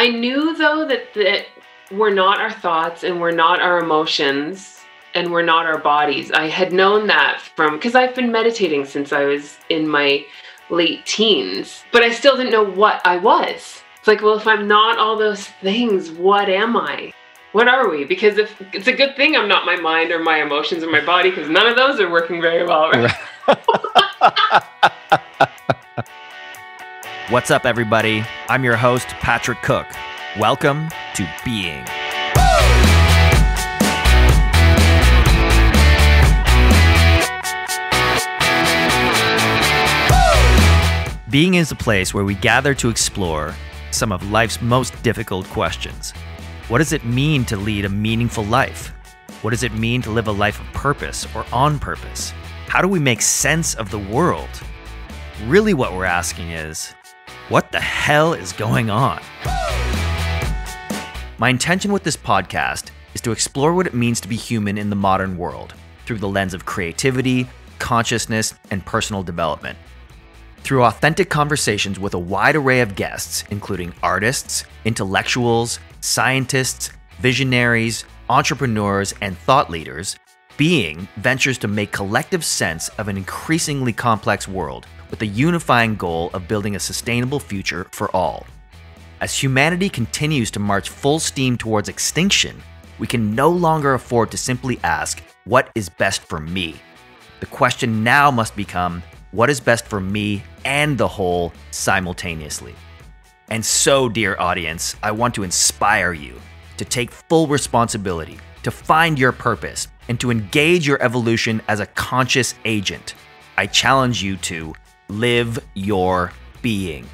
I knew, though, that we're not our thoughts and we're not our emotions and we're not our bodies. I had known that because I've been meditating since I was in my late teens, but I still didn't know what I was. It's like, well, if I'm not all those things, what am I? What are we? Because if it's a good thing I'm not my mind or my emotions or my body, because none of those are working very well, right? What's up, everybody? I'm your host, Patrick Cook. Welcome to Being. Being is a place where we gather to explore some of life's most difficult questions. What does it mean to lead a meaningful life? What does it mean to live a life of purpose or on purpose? How do we make sense of the world? Really, what we're asking is, what the hell is going on? My intention with this podcast is to explore what it means to be human in the modern world through the lens of creativity, consciousness, and personal development. Through authentic conversations with a wide array of guests, including artists, intellectuals, scientists, visionaries, entrepreneurs, and thought leaders, Being ventures to make collective sense of an increasingly complex world with the unifying goal of building a sustainable future for all. As humanity continues to march full steam towards extinction, we can no longer afford to simply ask, what is best for me? The question now must become, what is best for me and the whole simultaneously? And so, dear audience, I want to inspire you to take full responsibility, to find your purpose, and to engage your evolution as a conscious agent. I challenge you to live your being.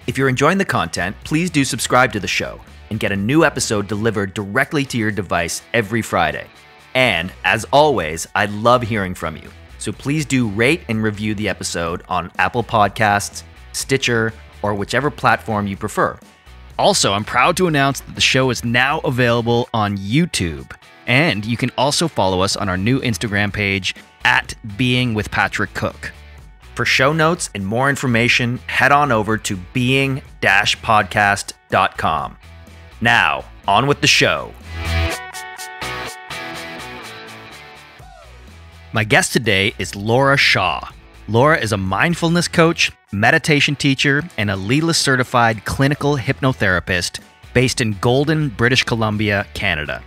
If you're enjoying the content, please do subscribe to the show and get a new episode delivered directly to your device every Friday. And as always, I love hearing from you. So please do rate and review the episode on Apple Podcasts, Stitcher, or whichever platform you prefer. Also, I'm proud to announce that the show is now available on YouTube. And you can also follow us on our new Instagram page at Being with Patrick Cook. For show notes and more information, head on over to being-podcast.com. Now, on with the show. My guest today is Laura Shaw. Laura is a mindfulness coach, meditation teacher, and a Leela certified clinical hypnotherapist based in Golden, British Columbia, Canada.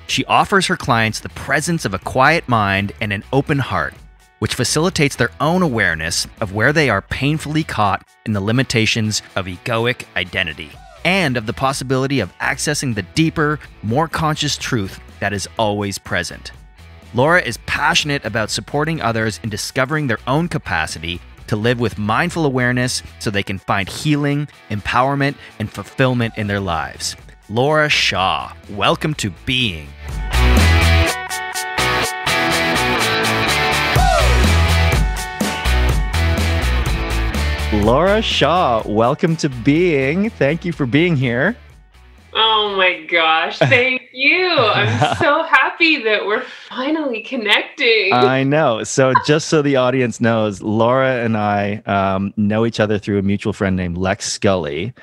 She offers her clients the presence of a quiet mind and an open heart, which facilitates their own awareness of where they are painfully caught in the limitations of egoic identity, and of the possibility of accessing the deeper, more conscious truth that is always present. Laura is passionate about supporting others in discovering their own capacity to live with mindful awareness so they can find healing, empowerment, and fulfillment in their lives. Laura Shaw, welcome to Being. Laura Shaw, welcome to Being. Thank you for being here. Oh my gosh, thank you. I'm so happy that we're finally connecting. I know. So just so the audience knows, Laura and I know each other through a mutual friend named Lex Scully.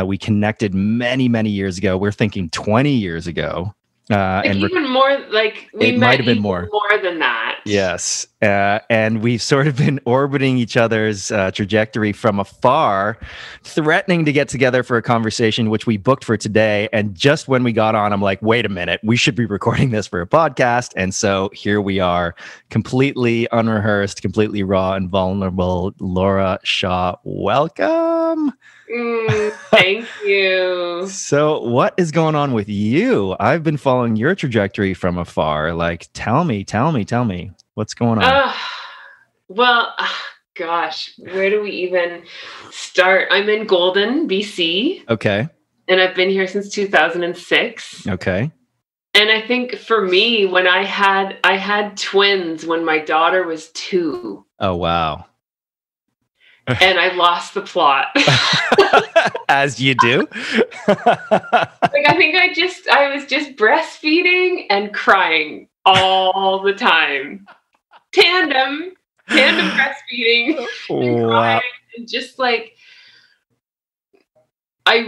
We connected many, many years ago. We're thinking 20 years ago. Even more, like we it met might have been even more than that. Yes. And we've sort of been orbiting each other's trajectory from afar, threatening to get together for a conversation, which we booked for today. And just when we got on, I'm like, wait a minute, we should be recording this for a podcast. And so here we are, completely unrehearsed, completely raw and vulnerable. Laura Shaw, welcome. Thank you. So what is going on with you? I've been following your trajectory from afar. Like, tell me, what's going on? Gosh, where do we even start? I'm in Golden, BC. Okay. And I've been here since 2006. Okay. And I think for me, when I had twins when my daughter was 2. Oh, wow. And I lost the plot. As you do. I think I was just breastfeeding and crying all the time. Tandem. tandem breastfeeding and Wow. crying and just like I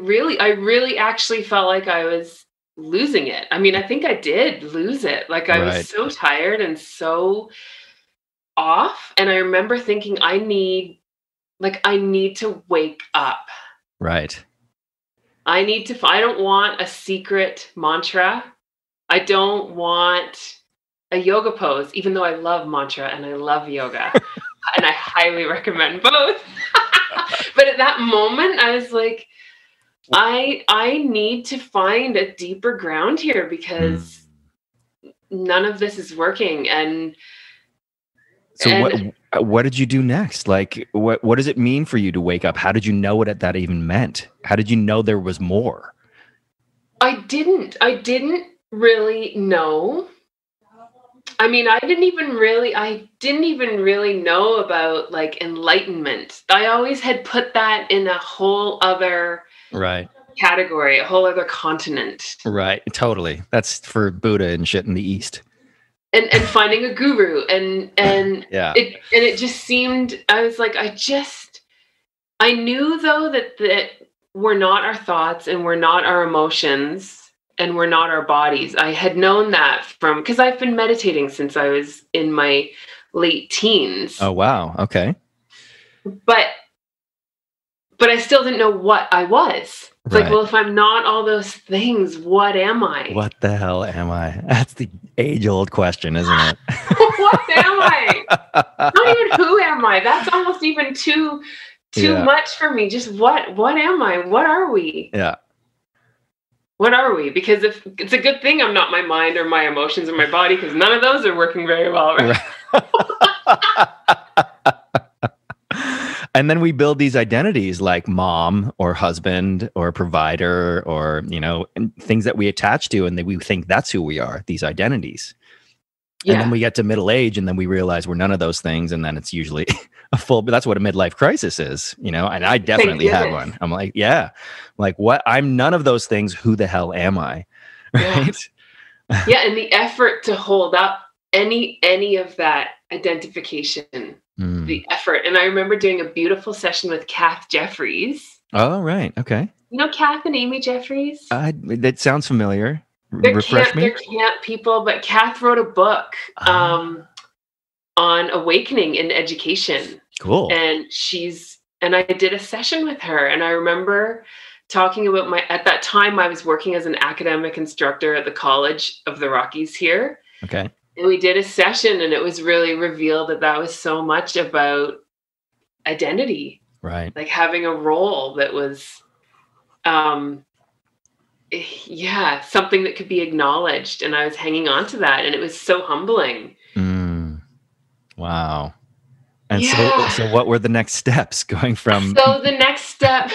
really actually felt like I was losing it. I mean, I think I did lose it. Like I was Right. so tired and so off, and I remember thinking I need to wake up. Right. I don't want a secret mantra. I don't want a yoga pose, even though I love mantra and I love yoga. And I highly recommend both. But at that moment, I was like, I need to find a deeper ground here because none of this is working. So And what did you do next? Like what does it mean for you to wake up? How did you know what that even meant? How did you know there was more? I didn't really know. I mean, I didn't even really know about like enlightenment. I always had put that in a whole other Right. category, a whole other continent. Right. Totally. That's for Buddha and shit in the East. And finding a guru and Yeah. it just seemed, I was like, I knew though that we're not our thoughts and we're not our emotions and we're not our bodies. I had known that because I've been meditating since I was in my late teens. Oh, wow. Okay. But I still didn't know what I was. It's like, well, if I'm not all those things, what am I? What the hell am I? That's the age-old question, isn't it? What am I? Not even who am I? That's almost even too much for me. Just what am I? What are we? Yeah. What are we? Because if it's a good thing I'm not my mind or my emotions or my body, because none of those are working very well, right? And then we build these identities like mom or husband or provider or, things that we attach to, and we think that's who we are, these identities. Yeah. And then we get to middle age and then we realize we're none of those things. And then it's usually that's what a midlife crisis is, and I definitely had one. I'm like, what? I'm none of those things. Who the hell am I? Right. Yeah. And the effort to hold up any of that identification, the effort. And I remember doing a beautiful session with Kath Jeffries. Oh, right. Okay. You know Kath and Amy Jeffries? That sounds familiar. Refresh me. They're camp people, but Kath wrote a book on awakening in education. Cool. And I did a session with her, and I remember talking about at that time I was working as an academic instructor at the College of the Rockies here. Okay. And we did a session, and it was really revealed that was so much about identity. Right. Like having a role that was, something that could be acknowledged. And I was hanging on to that, and it was so humbling. Wow. And so what were the next steps going from? So the next step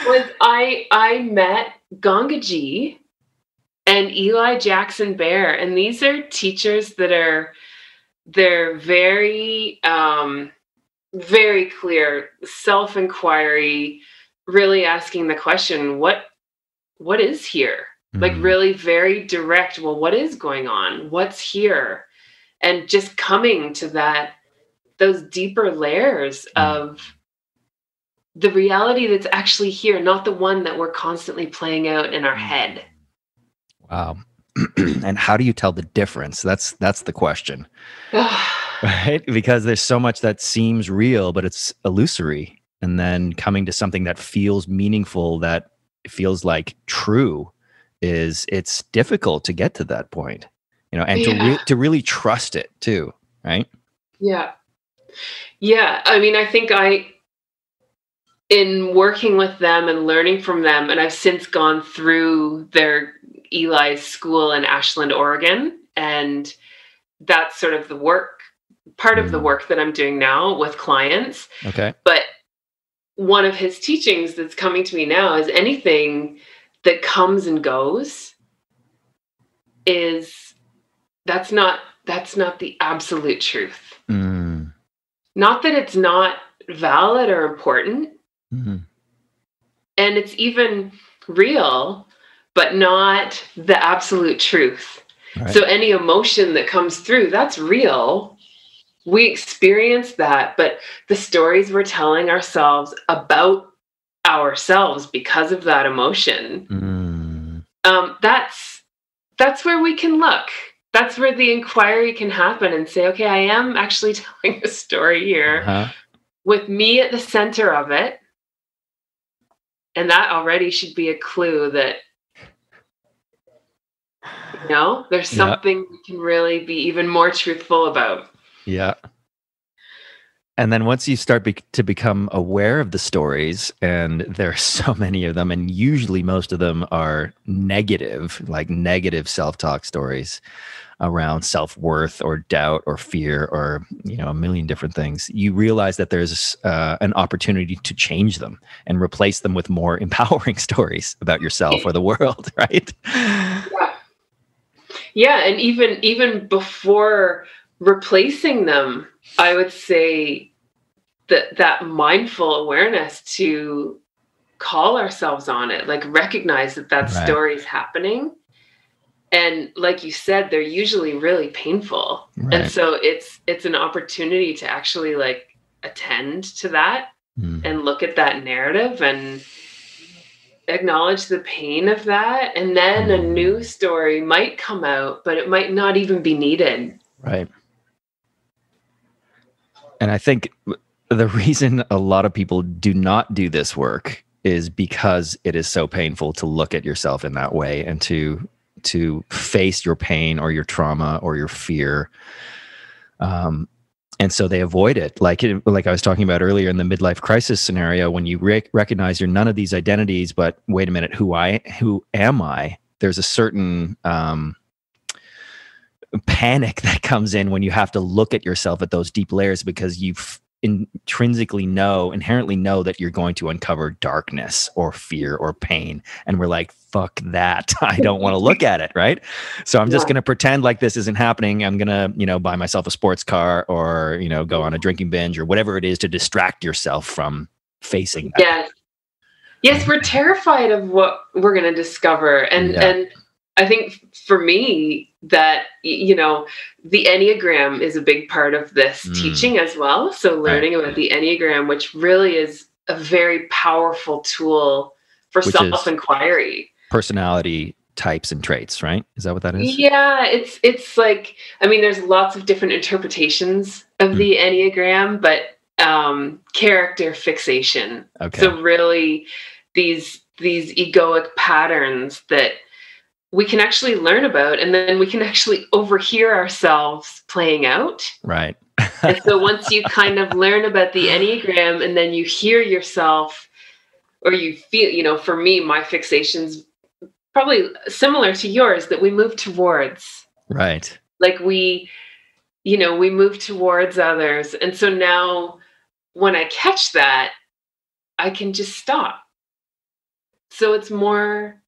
was I met Gangaji and Eli Jackson Bear. And these are teachers that they're very, very clear, self-inquiry, really asking the question, what is here? Like really very direct. Well, what is going on? What's here? And just coming to those deeper layers of the reality that's actually here, not the one that we're constantly playing out in our head. Wow. And how do you tell the difference? That's the question. Right? Because there's so much that seems real, but it's illusory. And then coming to something that feels meaningful, that feels like true, it's difficult to get to that point, and to really trust it too. Right. Yeah. Yeah. I mean, I think in working with them and learning from them, and I've since gone through their Eli's school in Ashland, Oregon. And that's sort of part of the work that I'm doing now with clients. Okay. But one of his teachings that's coming to me now is anything that comes and goes that's not the absolute truth. Not that it's not valid or important. And it's even real, but not the absolute truth. Right. So any emotion that comes through, that's real, we experience that, but the stories we're telling ourselves about ourselves because of that emotion, that's where we can look. That's where the inquiry can happen and say, okay, I am actually telling a story here with me at the center of it. And that already should be a clue that, there's something we can really be even more truthful about. Yeah. And then once you start to become aware of the stories, and there are so many of them, and usually most of them are negative, like negative self-talk stories around self-worth or doubt or fear or, a million different things, you realize that there's an opportunity to change them and replace them with more empowering stories about yourself or the world, right? Yeah. And even before replacing them, I would say that mindful awareness to call ourselves on it, like recognize that story is happening. And like you said, they're usually really painful. Right. And so it's an opportunity to actually like attend to that and look at that narrative and acknowledge the pain of that. And then a new story might come out, but it might not even be needed. Right. And I think the reason a lot of people do not do this work is because it is so painful to look at yourself in that way and to face your pain or your trauma or your fear. And so they avoid it. Like I was talking about earlier in the midlife crisis scenario, when you recognize you're none of these identities, but wait a minute, who am I? There's a certain panic that comes in when you have to look at yourself at those deep layers, because you inherently know that you're going to uncover darkness or fear or pain. And we're like, fuck that. I don't want to look at it. Right. So I'm just going to pretend like this isn't happening. I'm going to, buy myself a sports car or, go on a drinking binge or whatever it is to distract yourself from facing that. Yes. We're terrified of what we're going to discover. And I think for me that, the Enneagram is a big part of this teaching as well. So learning about the Enneagram, which really is a very powerful tool for self-inquiry. Personality types and traits, right? Is that what that is? Yeah, it's like, there's lots of different interpretations of the Enneagram, but character fixation. Okay. So really these egoic patterns that we can actually learn about, and then we can actually overhear ourselves playing out. Right. And so once you kind of learn about the Enneagram and then you hear yourself, or you feel, for me, my fixation's probably similar to yours, that we move towards. Right. Like we move towards others. And so now when I catch that, I can just stop. So it's more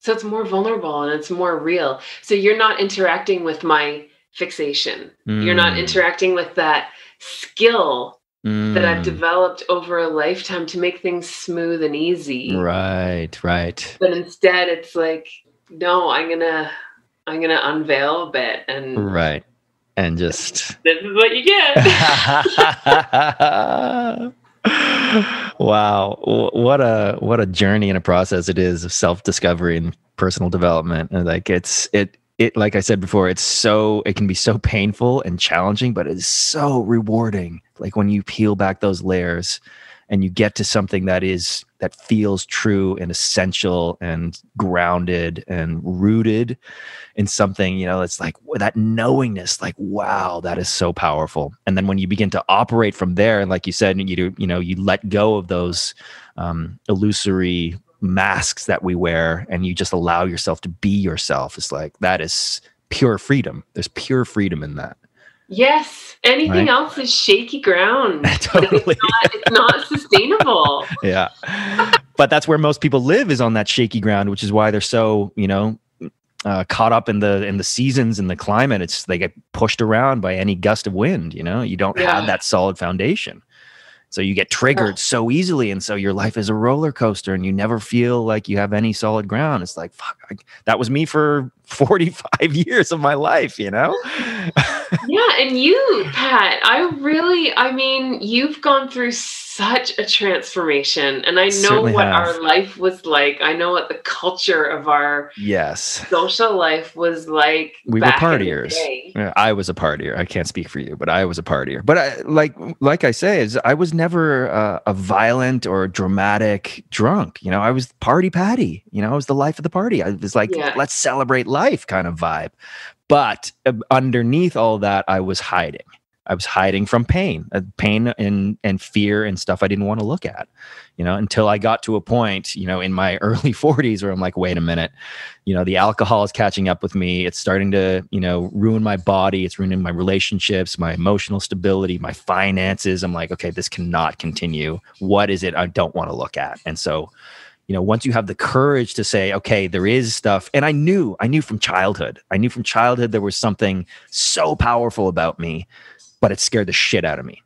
vulnerable and it's more real. So you're not interacting with my fixation. You're not interacting with that skill that I've developed over a lifetime to make things smooth and easy. Right. But instead it's like, no, I'm gonna unveil a bit and right. And just this is what you get. Wow, what a journey and a process it is of self-discovery and personal development. And like it like I said before, it can be so painful and challenging, but it is so rewarding. Like when you peel back those layers and you get to something that feels true and essential and grounded and rooted in something, it's like that knowingness, like, wow, that is so powerful. And then when you begin to operate from there, and like you said, you let go of those illusory masks that we wear, and you just allow yourself to be yourself. It's like, that is pure freedom. There's pure freedom in that. Yes. Anything else is shaky ground. Totally. It's not sustainable. Yeah. But that's where most people live, is on that shaky ground, which is why they're so, caught up in the seasons and the climate. They get pushed around by any gust of wind. You don't have that solid foundation. So you get triggered so easily. And so your life is a roller coaster and you never feel like you have any solid ground. It's like, fuck, that was me for 45 years of my life, Yeah. and you, Pat, I mean, you've gone through such a transformation, and I know Certainly what have. our life was like. I know what the culture of our social life was like. We were back partiers. in the day. Yeah, I was a partier. I can't speak for you, but I was a partier. But like I say, I was never a violent or dramatic drunk. You know, I was party Patty. You know, I was the life of the party. I was like, let's celebrate life kind of vibe. But underneath all that, I was hiding. I was hiding from pain and fear and stuff I didn't want to look at, you know, until I got to a point, you know, in my early 40s where I'm like, wait a minute, you know, the alcohol is catching up with me. It's starting to, you know, ruin my body. It's ruining my relationships, my emotional stability, my finances. I'm like, okay, this cannot continue. What is it I don't want to look at? And so, you know, once you have the courage to say, okay, there is stuff. And I knew from childhood there was something so powerful about me, but it scared the shit out of me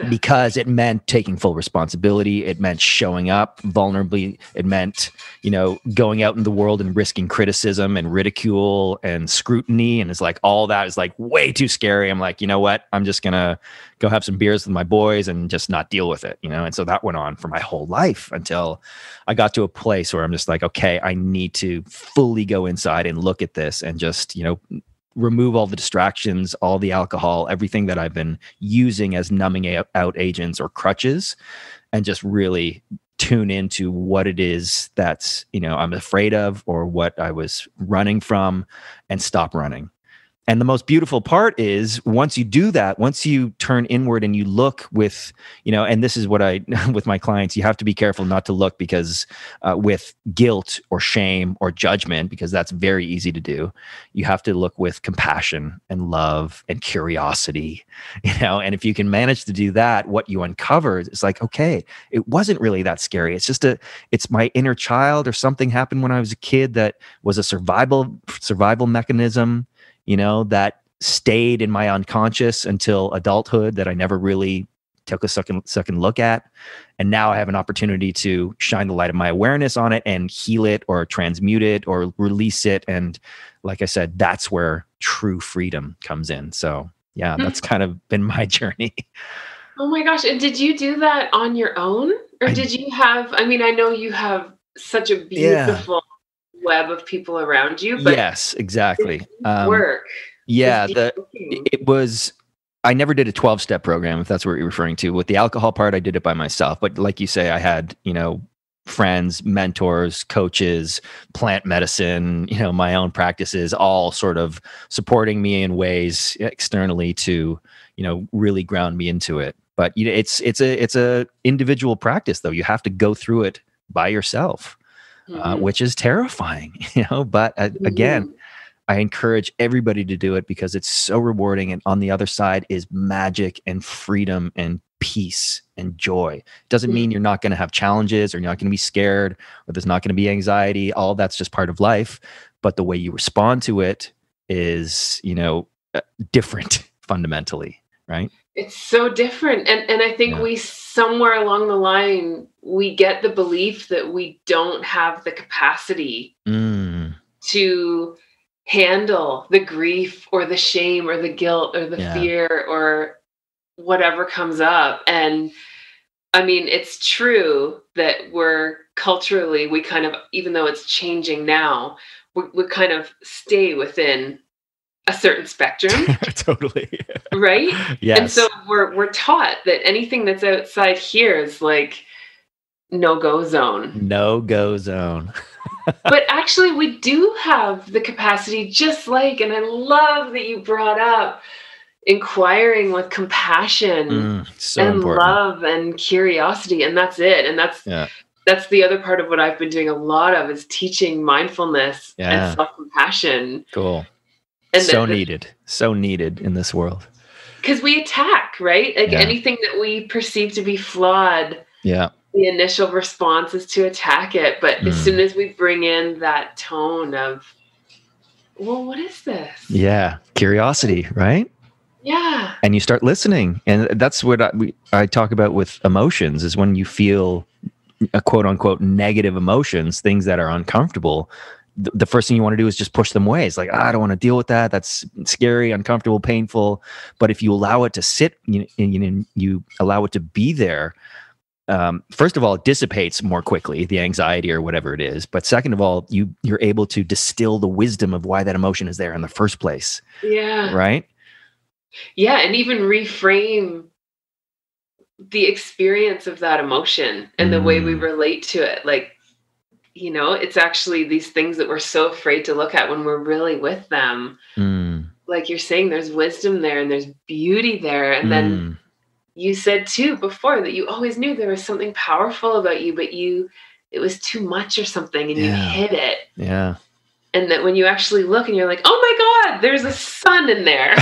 because it meant taking full responsibility. It meant showing up vulnerably. It meant, you know, going out in the world and risking criticism and ridicule and scrutiny. And it's like, all that is like way too scary. I'm like, you know what? I'm just going to go have some beers with my boys and just not deal with it, you know? And so that went on for my whole life until I got to a place where I'm just like, okay, I need to fully go inside and look at this and just, you know, remove all the distractions, all the alcohol, everything that I've been using as numbing out agents or crutches, and just really tune into what it is that's, you know, I'm afraid of or what I was running from, and stop running. And the most beautiful part is once you do that, once you turn inward and you look with, you know, and this is what I, with my clients, you have to be careful not to look because with guilt or shame or judgment, because that's very easy to do. You have to look with compassion and love and curiosity, you know, and if you can manage to do that, what you uncover is like, okay, it wasn't really that scary. It's just it's my inner child, or something happened when I was a kid that was a survival mechanism, you know, that stayed in my unconscious until adulthood that I never really took a second look at. And now I have an opportunity to shine the light of my awareness on it and heal it or transmute it or release it. And like I said, that's where true freedom comes in. So yeah, that's kind of been my journey. Oh my gosh. And did you do that on your own? Or did you have, I mean, I know you have such a beautiful web of people around you, but yes, exactly. Work. Yeah, it was, I never did a 12-step program, if that's what you're referring to. With the alcohol part, I did it by myself. But like you say, I had, you know, friends, mentors, coaches, plant medicine, you know, my own practices, all sort of supporting me in ways externally to, you know, really ground me into it. But you know, it's a individual practice, though. You have to go through it by yourself. Which is terrifying, you know, but again, I encourage everybody to do it because it's so rewarding. And on the other side is magic and freedom and peace and joy. It doesn't mean you're not going to have challenges or you're not going to be scared or there's not going to be anxiety. All that's just part of life. But the way you respond to it is, you know, different fundamentally, right? It's so different. And I think we somewhere along the line, we get the belief that we don't have the capacity to handle the grief or the shame or the guilt or the fear or whatever comes up. And I mean, it's true that we're culturally, we kind of, even though it's changing now, we kind of stay within a certain spectrum. Totally. Right? Yes. And so we're taught that anything that's outside here is like no-go zone. No-go zone. But actually we do have the capacity, just like, and I love that you brought up inquiring with compassion so and important. love and curiosity. And that's it. And that's the other part of what I've been doing a lot of, is teaching mindfulness and self-compassion. Cool. And so needed in this world. Because we attack, right? Like anything that we perceive to be flawed, the initial response is to attack it. But as soon as we bring in that tone of, well, what is this? Yeah. Curiosity, right? Yeah. And you start listening. And that's what I talk about with emotions, is when you feel a quote unquote negative emotions, things that are uncomfortable, the first thing you want to do is just push them away. It's like, I don't want to deal with that. That's scary, uncomfortable, painful. But if you allow it to sit, you allow it to be there, first of all, it dissipates more quickly, the anxiety or whatever it is. But second of all, you're able to distill the wisdom of why that emotion is there in the first place. Yeah. Right? Yeah. And even reframe the experience of that emotion and the way we relate to it. Like, it's actually these things that we're so afraid to look at when we're really with them. Like you're saying, there's wisdom there and there's beauty there. And then you said too before that you always knew there was something powerful about you, but it was too much or something and you hid it. Yeah. And that when you actually look and you're like, oh my God, there's a sun in there.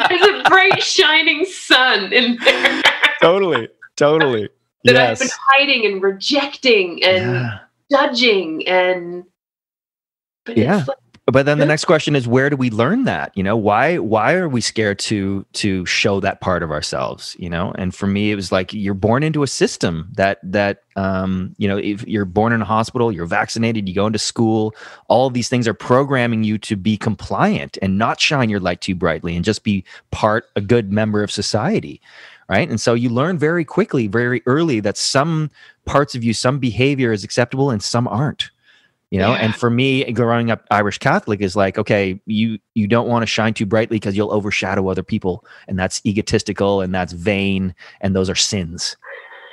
There's a bright shining sun in there. Totally. That I've been hiding and rejecting and judging But then the next question is, where do we learn that? Why are we scared to show that part of ourselves? And for me, it was like, you're born into a system that if you're born in a hospital, you're vaccinated, you go into school, all of these things are programming you to be compliant and not shine your light too brightly and just be a good member of society. Right. And so you learn very quickly, very early, that some parts of you, some behavior is acceptable and some aren't. And for me, growing up Irish Catholic is like, okay, you don't want to shine too brightly because you'll overshadow other people, and that's egotistical and that's vain, and those are sins,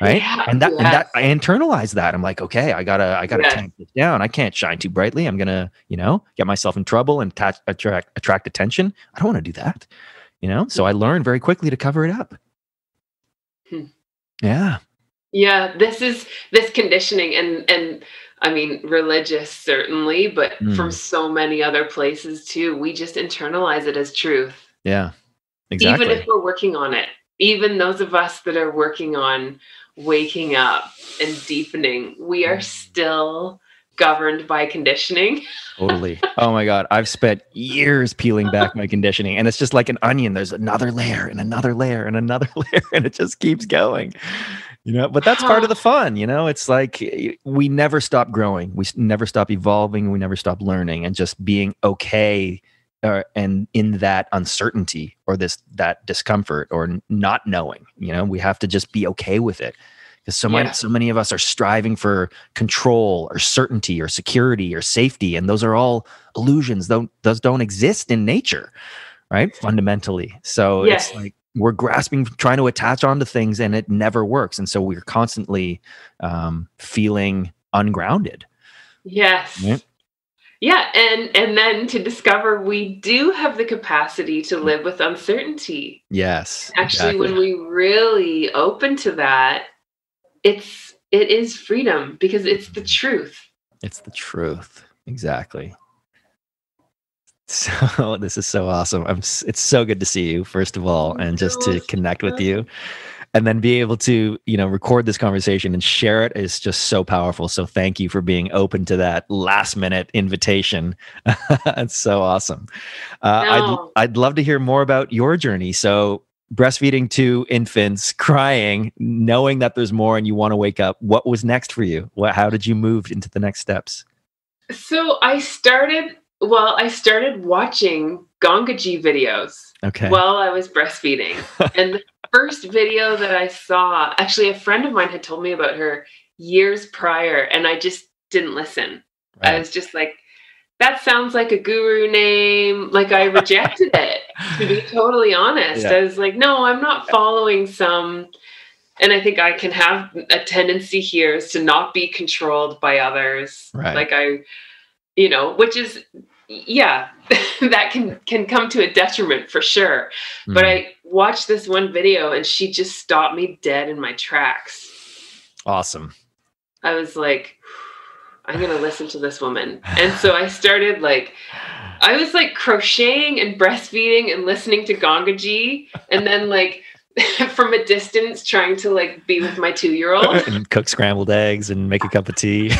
right? And that I internalized that. I'm like, okay, I gotta tamp this down. I can't shine too brightly. I'm gonna, get myself in trouble and attract attention. I don't want to do that, So I learned very quickly to cover it up. Yeah. This conditioning and I mean, religious certainly, but from so many other places too, we just internalize it as truth. Yeah, exactly. Even if we're working on it, even those of us that are working on waking up and deepening, we are still governed by conditioning. Totally. Oh my God. I've spent years peeling back my conditioning, and it's just like an onion. There's another layer and another layer and another layer, and it just keeps going. But that's part of the fun. It's like we never stop growing. We never stop evolving. We never stop learning and just being okay and in that uncertainty or that discomfort or not knowing. We have to just be okay with it. Because so many of us are striving for control or certainty or security or safety. And those are all illusions. Those don't exist in nature, right? Fundamentally. So it's like we're grasping, trying to attach onto things, and it never works. And so we're constantly feeling ungrounded. Yes. Right? Yeah. And then to discover we do have the capacity to live with uncertainty. Yes. Actually, when we really open to that, it is freedom because it's the truth. It's the truth. Exactly. So this is so awesome. It's so good to see you, first of all, and just to connect with you, and then be able to, record this conversation and share it is just so powerful. So thank you for being open to that last minute invitation. It's so awesome. I'd love to hear more about your journey. So breastfeeding 2 infants, crying, knowing that there's more and you want to wake up. What was next for you? How did you move into the next steps? So I started watching Gangaji videos while I was breastfeeding. And the first video that I saw, actually a friend of mine had told me about her years prior, and I just didn't listen. Right. I was just like, that sounds like a guru name. Like I rejected it, to be totally honest. Yeah. I was like, no, I'm not following some. And I think I can have a tendency here is to not be controlled by others. Right. Like which is, that can come to a detriment for sure. But I watched this one video and she just stopped me dead in my tracks. Awesome. I was like, I'm going to listen to this woman. And so I started I was crocheting and breastfeeding and listening to Gangaji. And then from a distance trying to be with my 2-year-old. And cook scrambled eggs and make a cup of tea.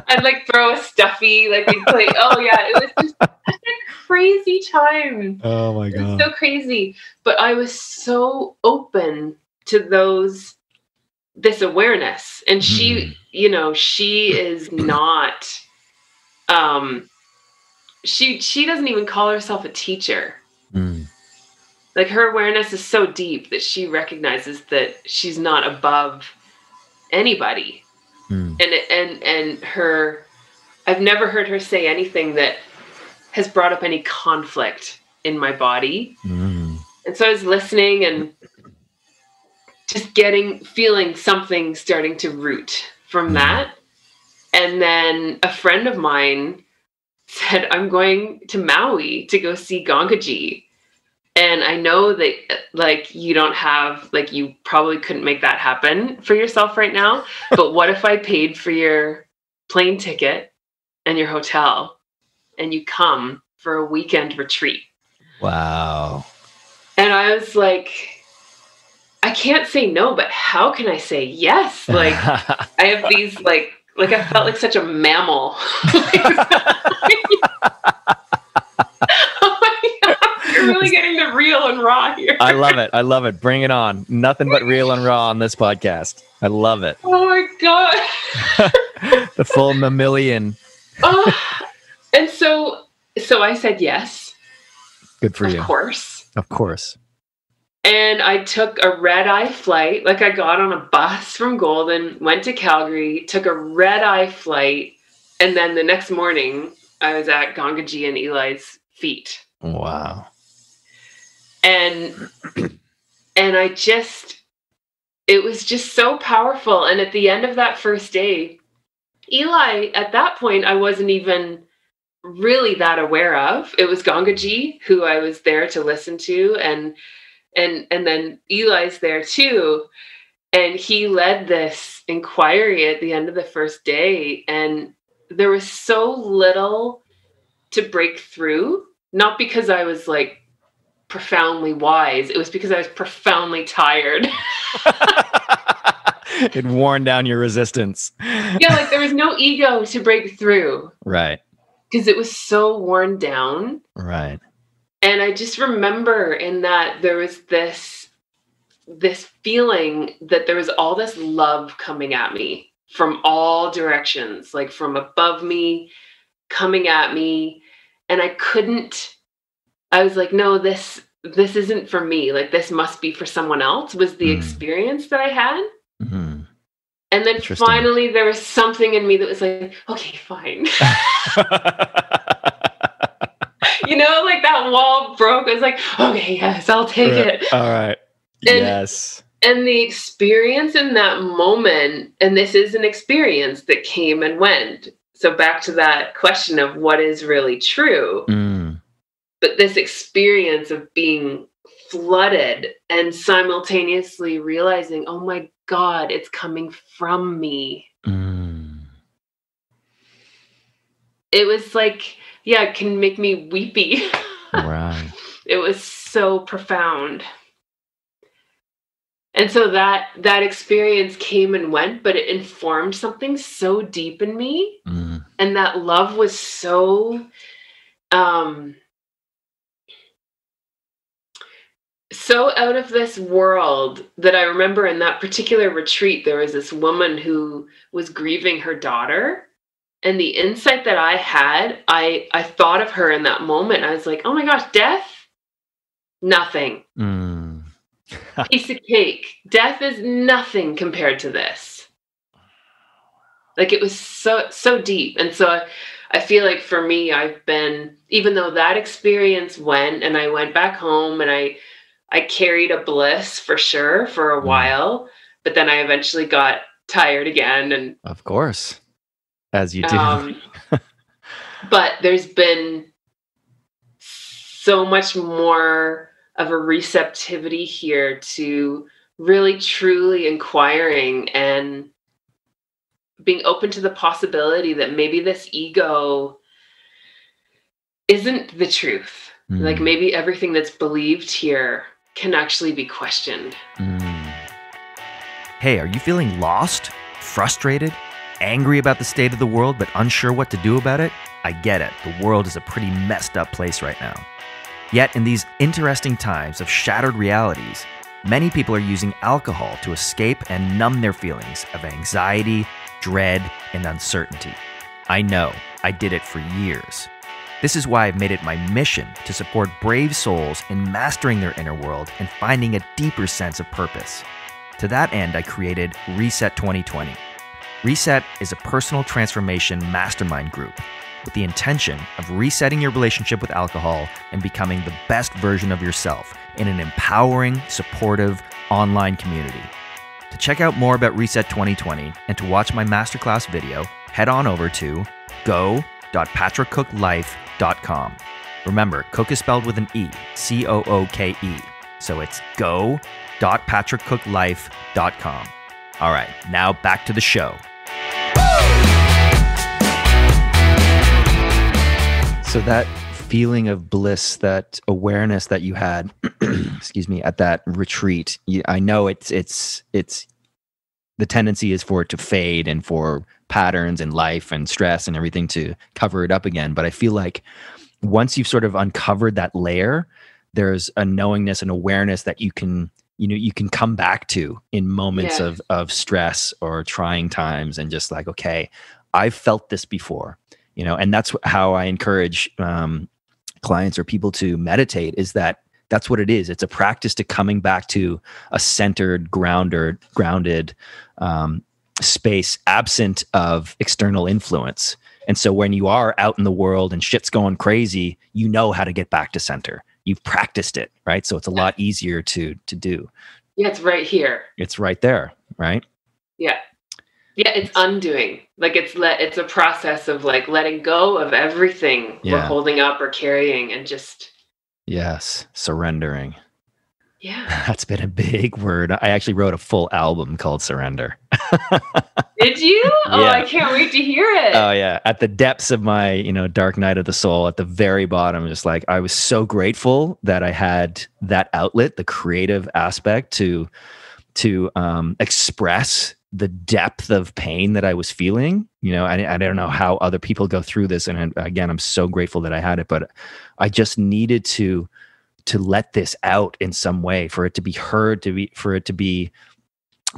I'd throw a stuffy, we'd play. Oh yeah, it was just such a crazy time. Oh my God. It was so crazy. But I was so open to those this awareness. And she, you know, she is not, she doesn't even call herself a teacher. Like, her awareness is so deep that she recognizes that she's not above anybody. And her, I've never heard her say anything that has brought up any conflict in my body. And so I was listening and just feeling something starting to root from that. And then a friend of mine said, I'm going to Maui to go see Gangaji. And I know that, like, you don't have, like, you probably couldn't make that happen for yourself right now. But what if I paid for your plane ticket and your hotel and you come for a weekend retreat? Wow. And I was like, I can't say no, but how can I say yes? Like, I have these, like I felt like such a mammal. You're really getting the real and raw here. I love it. I love it. Bring it on. Nothing but real and raw on this podcast. I love it. Oh my God. The full mammalian. And so I said yes. Good for you. Of course. Of course. And I took a red-eye flight. Like, I got on a bus from Golden, went to Calgary, took a red-eye flight, and then the next morning I was at Gangaji and Eli's feet. Wow. And I just, it was just so powerful. And at the end of that first day, Eli, at that point, I wasn't even really that aware of. It was Gangaji who I was there to listen to, and then Eli's there too. And he led this inquiry at the end of the first day. And there was so little to break through, not because I was, like, profoundly wise. It was because I was profoundly tired. It worn down your resistance. Yeah, like, there was no ego to break through. Right. Because it was so worn down. Right. And I just remember in that there was this feeling that there was all this love coming at me from all directions, like from above me, coming at me. And I was like, no, this isn't for me. Like, this must be for someone else, was the experience that I had. And then finally there was something in me that was like, okay, fine. You know, like, that wall broke. I was like, okay, yes, I'll take it. All right. Yes. And the experience in that moment, and this is an experience that came and went. So back to that question of what is really true. But this experience of being flooded and simultaneously realizing, oh my God, it's coming from me. It was like, yeah, it can make me weepy. Right. It was so profound. And so that experience came and went, but it informed something so deep in me. And that love was so, so out of this world that I remember in that particular retreat, there was this woman who was grieving her daughter. And the insight that I had, I thought of her in that moment. I was like, oh my gosh, death? Nothing. Piece of cake. Death is nothing compared to this. Like, it was so deep. And so I feel like for me, I've been, even though that experience went and I went back home and I carried a bliss for sure for a while, but then I eventually got tired again. And of course, as you do. But there's been so much more of a receptivity here to really truly inquiring and being open to the possibility that maybe this ego isn't the truth. Like, maybe everything that's believed here can actually be questioned. Hey, are you feeling lost, frustrated, angry about the state of the world, but unsure what to do about it? I get it. The world is a pretty messed up place right now. Yet in these interesting times of shattered realities, many people are using alcohol to escape and numb their feelings of anxiety, dread, and uncertainty. I know, I did it for years. This is why I've made it my mission to support brave souls in mastering their inner world and finding a deeper sense of purpose. To that end, I created Reset 2020. Reset is a personal transformation mastermind group with the intention of resetting your relationship with alcohol and becoming the best version of yourself in an empowering, supportive online community. To check out more about Reset 2020 and to watch my masterclass video, head on over to go.patrickcooklife.com. Remember, Cook is spelled with an E, C-O-O-K-E. So it's go.patrickcooklife.com. All right, now back to the show. So that feeling of bliss, that awareness that you had, excuse me, at that retreat, I know it's the tendency is for it to fade and for patterns in life and stress and everything to cover it up again. But I feel like once you've sort of uncovered that layer, there's a knowingness and awareness that you can come back to in moments of stress or trying times, and just like, okay, I've felt this before. And that's how I encourage clients or people to meditate, is that's what it is. It's a practice to coming back to a centered, grounded space, absent of external influence. And so when you are out in the world and shit's going crazy, you know how to get back to center. You've practiced it, right? So it's a lot easier to do. Yeah, it's right here. It's right there, right? Yeah. Yeah, it's undoing. Like it's a process of like letting go of everything we're holding up or carrying, and just surrendering. Yeah. That's been a big word. I actually wrote a full album called Surrender. Did you? Oh, I can't wait to hear it. Oh yeah. At the depths of my, dark night of the soul, at the very bottom, just like, I was so grateful that I had that outlet, the creative aspect to express the depth of pain that I was feeling. I don't know how other people go through this. And again, I'm so grateful that I had it, but I just needed to let this out in some way, for it to be heard, for it to be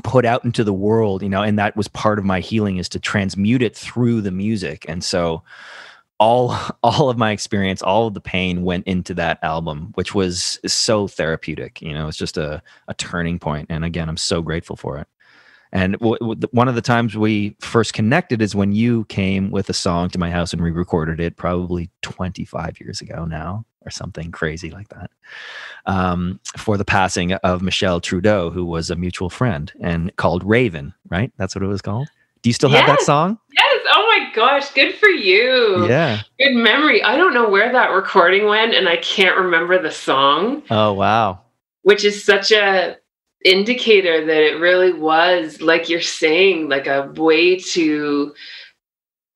put out into the world, and that was part of my healing, is to transmute it through the music. And so all of my experience, all of the pain went into that album, which was so therapeutic. It's just a turning point. And again, I'm so grateful for it. And one of the times we first connected is when you came with a song to my house, and we recorded it probably 25 years ago now, or something crazy like that, for the passing of Michelle Trudeau, who was a mutual friend, and called Raven, right? That's what it was called. Do you still have that song? Yes. Oh my gosh. Good for you. Yeah. Good memory. I don't know where that recording went, and I can't remember the song. Oh, wow. Which is such a indicator that it really was, like you're saying, like a way to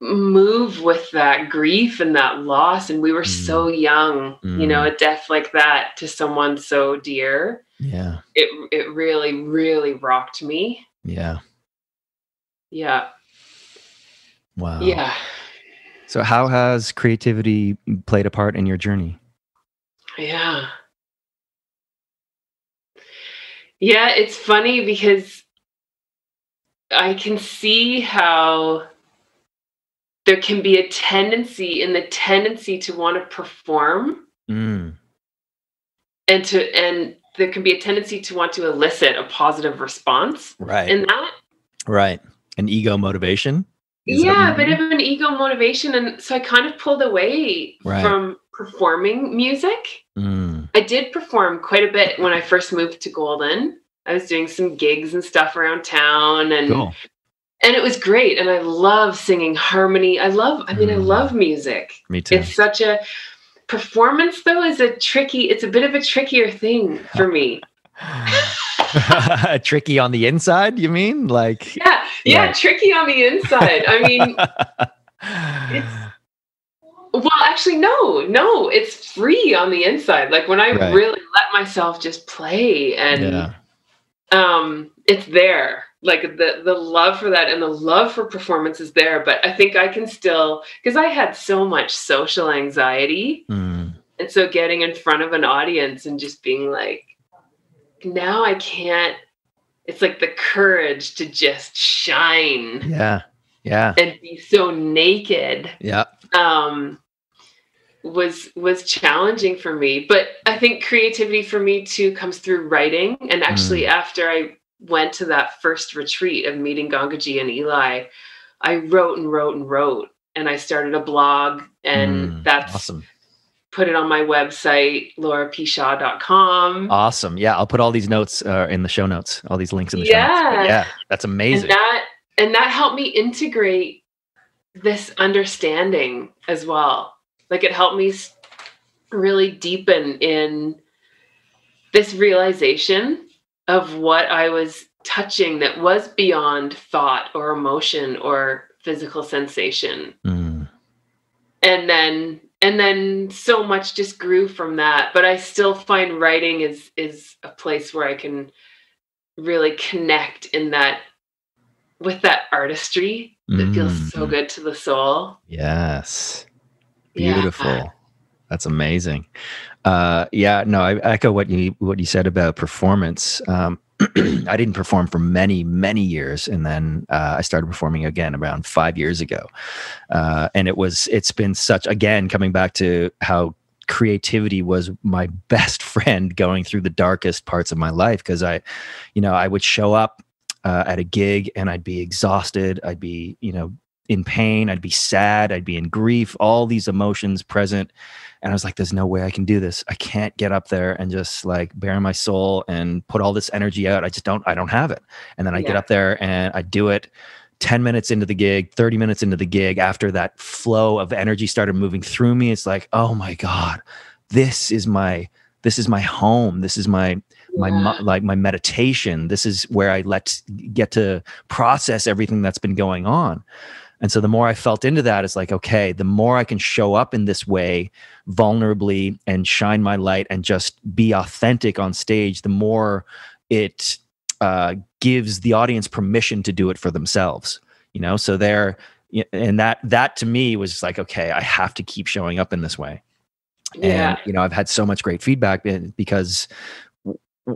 move with that grief and that loss. And we were so young, a death like that to someone so dear. Yeah. It really, really rocked me. Yeah. Yeah. Wow. Yeah. So how has creativity played a part in your journey? Yeah. Yeah, it's funny because I can see how there can be a tendency to want to perform, and there can be a tendency to want to elicit a positive response. Right. In that. Right. An ego motivation. Yeah, a bit of an ego motivation. And so I kind of pulled away from performing music. I did perform quite a bit when I first moved to Golden. I was doing some gigs and stuff around town, and and it was great. And I love singing harmony. I love music. Me too. It's such a performance, though, it's a bit of a trickier thing for me. Tricky on the inside, you mean? Like yeah, tricky on the inside. I mean, well, actually, no, it's free on the inside. Like when I really let myself just play, and it's there. Like the love for that and the love for performance is there. But I think I can still, because I had so much social anxiety, and so getting in front of an audience and just being like, now I can't, it's like the courage to just shine. Yeah. Yeah. And be so naked. Yeah. Was challenging for me. But I think creativity for me too comes through writing. And actually after I went to that first retreat of meeting Gangaji and Eli, I wrote and wrote and wrote. And I started a blog, and that's awesome. Put it on my website, laurapshaw.com. Awesome. Yeah. I'll put all these notes in the show notes, all these links in the show notes. But yeah, that's amazing. And that helped me integrate this understanding as well. Like, it helped me really deepen in this realization of what I was touching that was beyond thought or emotion or physical sensation. And then so much just grew from that. But I still find writing is a place where I can really connect in that, with that artistry that feels so good to the soul. Yes. Beautiful. Yeah. That's amazing. Yeah, no, I echo what you said about performance. I didn't perform for many, many years. And then I started performing again around 5 years ago. And it's been such, again, coming back to how creativity was my best friend going through the darkest parts of my life. Cause I would show up at a gig and I'd be exhausted. I'd be, in pain. I'd be sad. I'd be in grief, all these emotions present. And I was like, there's no way I can do this. I can't get up there and just like bare my soul and put all this energy out. I don't have it. And then I get up there and I do it 10 minutes into the gig, 30 minutes into the gig. After that flow of energy started moving through me, it's like, oh my God, this is my home. This is my meditation. This is where I get to process everything that's been going on. And so the more I felt into that, it's like, okay, the more I can show up in this way vulnerably and shine my light and just be authentic on stage, the more it gives the audience permission to do it for themselves, so and that to me was just like, okay, I have to keep showing up in this way. Yeah. And, I've had so much great feedback because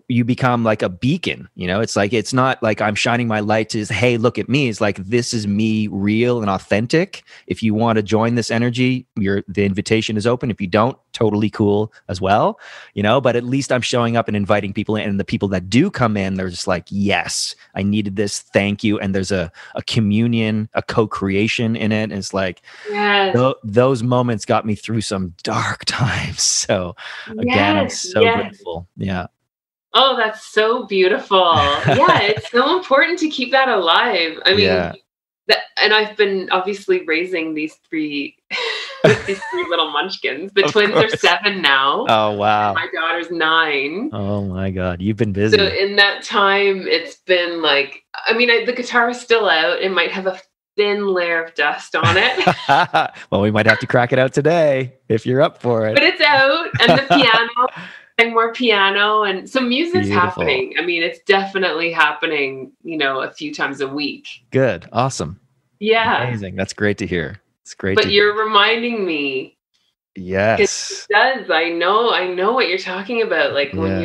you become like a beacon, it's like, it's not like I'm shining my light to, hey, look at me. It's like, this is me, real and authentic. If you want to join this energy, the invitation is open. If you don't, totally cool as well, but at least I'm showing up and inviting people in, and the people that do come in, they're just like, yes, I needed this. Thank you. And there's a communion, a co-creation in it. And it's like, those moments got me through some dark times. So again, I'm so grateful. Yeah. Oh, that's so beautiful. Yeah, it's so important to keep that alive. I mean, and I've been obviously raising these three little munchkins. The twins are 7 now. Oh, wow. My daughter's 9. Oh my God. You've been busy. So in that time, it's been like, I mean, the guitar is still out. It might have a thin layer of dust on it. Well, we might have to crack it out today if you're up for it. But it's out, and the piano. And more piano, and so music's happening. I mean, it's definitely happening, a few times a week. Good. Awesome. Yeah. Amazing. That's great to hear. It's great. But you're reminding me. Yes. It does. I know what you're talking about. Like when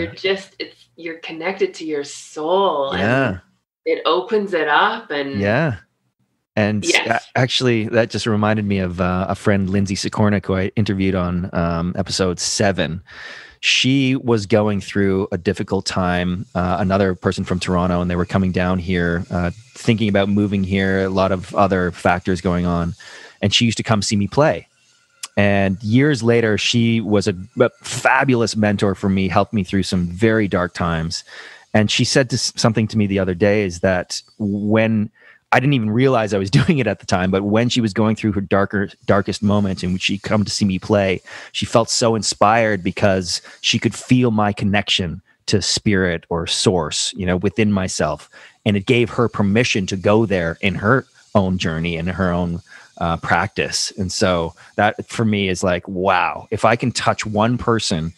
you're connected to your soul. Yeah. And it opens it up. And And actually, that just reminded me of a friend, Lindsay Sikornik, who I interviewed on episode 7. She was going through a difficult time, another person from Toronto, and they were coming down here, thinking about moving here, a lot of other factors going on. And she used to come see me play. And years later, she was a fabulous mentor for me, helped me through some very dark times. And she said something to me the other day is that when I didn't even realize I was doing it at the time, but when she was going through her darkest moments and she'd come to see me play, she felt so inspired because she could feel my connection to spirit or source, within myself. And it gave her permission to go there in her own journey and her own practice. And so that for me is like, wow, if I can touch one person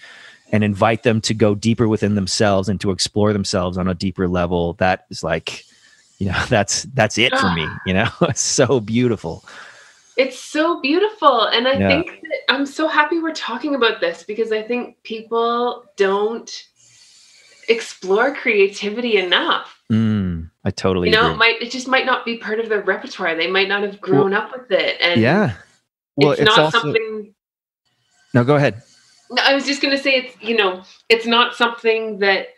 and invite them to go deeper within themselves and to explore themselves on a deeper level, that is like, that's it for me, It's so beautiful. It's so beautiful. And I think that I'm so happy we're talking about this, because I think people don't, explore creativity enough. I totally agree. It just might not be part of their repertoire. They might not have grown up with it. And yeah. Well, it's not also something. No, go ahead. No, I was just going to say it's not something that,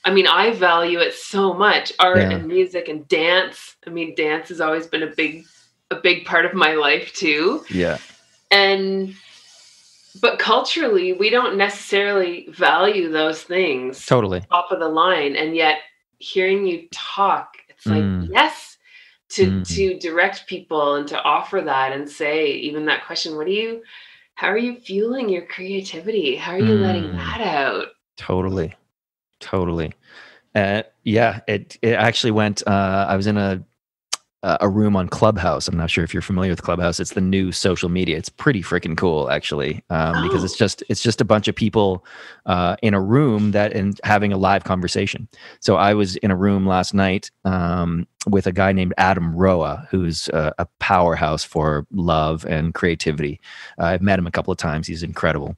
I value it so much. Art and music and dance. Dance has always been a big part of my life too. Yeah. But culturally, we don't necessarily value those things. Totally. Top of the line. And yet hearing you talk, it's like, yes, to direct people and to offer that and say, even that question, how are you fueling your creativity? How are you letting that out? Totally. Yeah, it actually went, I was in a room on Clubhouse. I'm not sure if you're familiar with Clubhouse. It's the new social media. It's pretty freaking cool, actually, because it's just a bunch of people in a room and having a live conversation. So I was in a room last night with a guy named Adam Roa, who's a powerhouse for love and creativity. I've met him a couple of times. He's incredible.